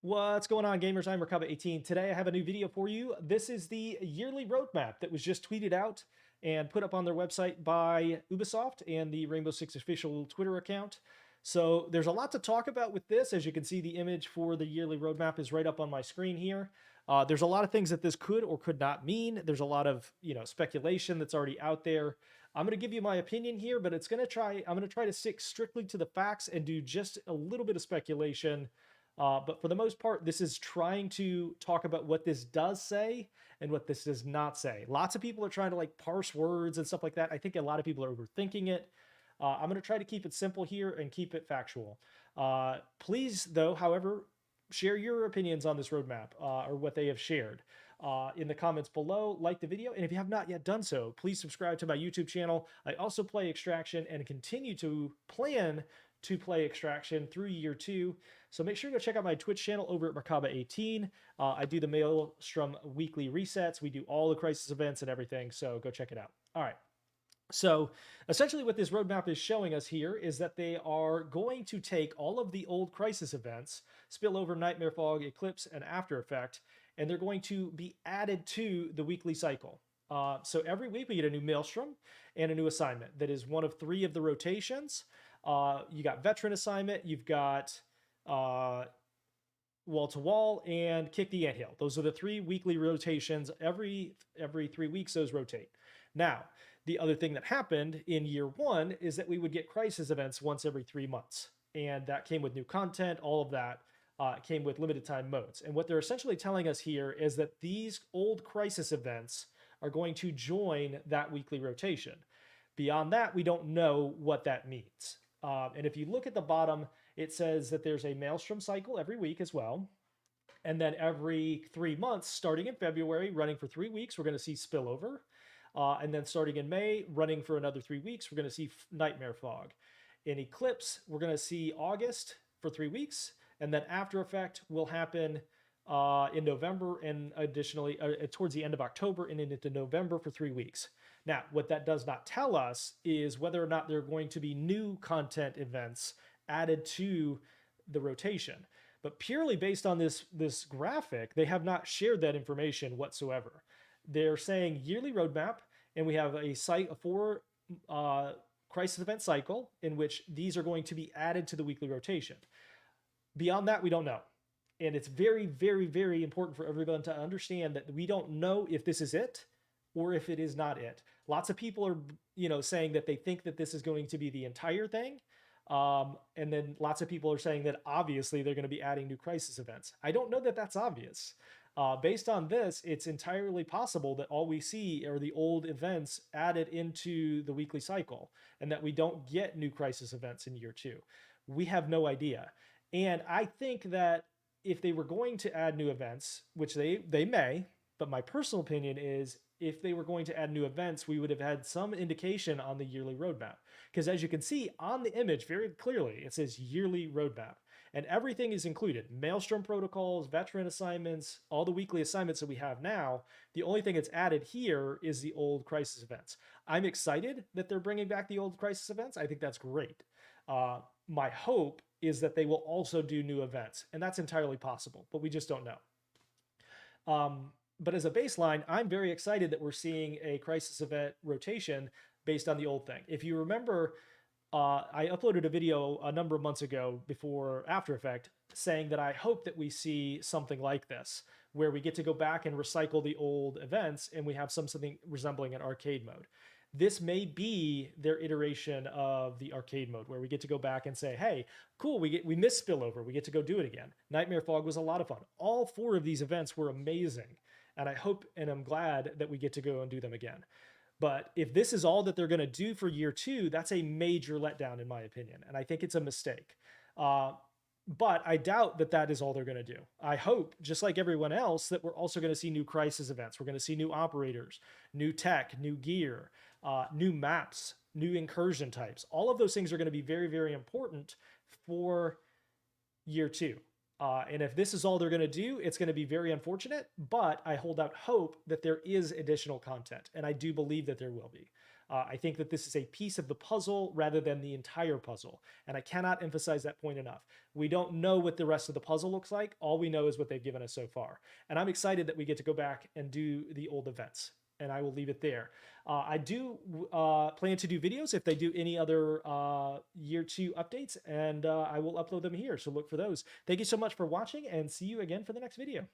What's going on, gamers? I'm Merkaba18. Today I have a new video for you. This is the yearly roadmap that was just tweeted out and put up on their website by Ubisoft and the Rainbow Six official Twitter account. So there's a lot to talk about with this. As you can see, the image for the yearly roadmap is right up on my screen here. There's a lot of things that this could or could not mean. There's a lot of speculation that's already out there. I'm going to give you my opinion here, but I'm going to try to stick strictly to the facts and do just a little bit of speculation. But for the most part, this is trying to talk about what this does say and what this does not say. Lots of people are trying to like parse words and stuff like that. I think a lot of people are overthinking it. I'm going to try to keep it simple here and keep it factual. Please, though, however, share your opinions on this roadmap or what they have shared in the comments below. Like the video, and if you have not yet done so, please subscribe to my YouTube channel. I also play Extraction and continue to plan to play Extraction through year 2. So make sure to check out my Twitch channel over at Merkaba18. I do the Maelstrom weekly resets. We do all the crisis events and everything, so go check it out. All right. So essentially what this roadmap is showing us here is that they are going to take all of the old crisis events, Spillover, Nightmare Fog, Eclipse, and After Effect, and they're going to be added to the weekly cycle. So every week we get a new Maelstrom and a new assignment that is one of 3 of the rotations. You got Veteran assignment, you've got Wall to Wall, and Kick the Anthill. Those are the 3 weekly rotations. Every 3 weeks those rotate. Now, the other thing that happened in year 1 is that we would get crisis events once every 3 months. And that came with new content, all of that came with limited time modes. And what they're essentially telling us here is that these old crisis events are going to join that weekly rotation. Beyond that, we don't know what that means. And if you look at the bottom, it says that there's a Maelstrom cycle every week as well. And then every 3 months, starting in February, running for 3 weeks, we're going to see Spillover. And then starting in May, running for another 3 weeks, we're going to see Nightmare Fog. In Eclipse, we're going to see August for 3 weeks. And then After Effect will happen in November, and additionally towards the end of October and into November for 3 weeks. Now, what that does not tell us is whether or not there are going to be new content events added to the rotation. But purely based on this graphic, they have not shared that information whatsoever. They're saying yearly roadmap, and we have a 4 crisis event cycle in which these are going to be added to the weekly rotation. Beyond that, we don't know. And it's very, very, very important for everyone to understand that we don't know if this is it or if it is not it. Lots of people are, saying that they think that this is going to be the entire thing. And then lots of people are saying that obviously they're going to be adding new crisis events. I don't know that that's obvious. Based on this, it's entirely possible that all we see are the old events added into the weekly cycle and that we don't get new crisis events in year 2. We have no idea. And I think that if they were going to add new events, which they may, but my personal opinion is if they were going to add new events, we would have had some indication on the yearly roadmap. Because as you can see on the image very clearly, it says yearly roadmap. And everything is included. Maelstrom protocols, veteran assignments, all the weekly assignments that we have now. The only thing that's added here is the old crisis events. I'm excited that they're bringing back the old crisis events. I think that's great. My hope is that they will also do new events, and that's entirely possible, but we just don't know. But as a baseline, I'm very excited that we're seeing a crisis event rotation based on the old thing. If you remember, I uploaded a video a number of months ago before After Effect saying that I hope that we see something like this, where we get to go back and recycle the old events and we have something resembling an arcade mode. This may be their iteration of the arcade mode where we get to go back and say, hey, cool, we missed Spillover. We get to go do it again. Nightmare Fog was a lot of fun. All 4 of these events were amazing. And I hope and I'm glad that we get to go and do them again. But if this is all that they're going to do for year 2, that's a major letdown in my opinion. And I think it's a mistake. But I doubt that that is all they're going to do. I hope, just like everyone else, that we're also going to see new crisis events. We're going to see new operators, new tech, new gear, new maps, new incursion types. All of those things are going to be very, very important for year 2. And if this is all they're going to do, it's going to be very unfortunate, but I hold out hope that there is additional content, and I do believe that there will be. I think that this is a piece of the puzzle rather than the entire puzzle. And I cannot emphasize that point enough. We don't know what the rest of the puzzle looks like. All we know is what they've given us so far. And I'm excited that we get to go back and do the old events. And I will leave it there. I do plan to do videos if they do any other year 2 updates, and I will upload them here. So look for those. Thank you so much for watching, and see you again for the next video.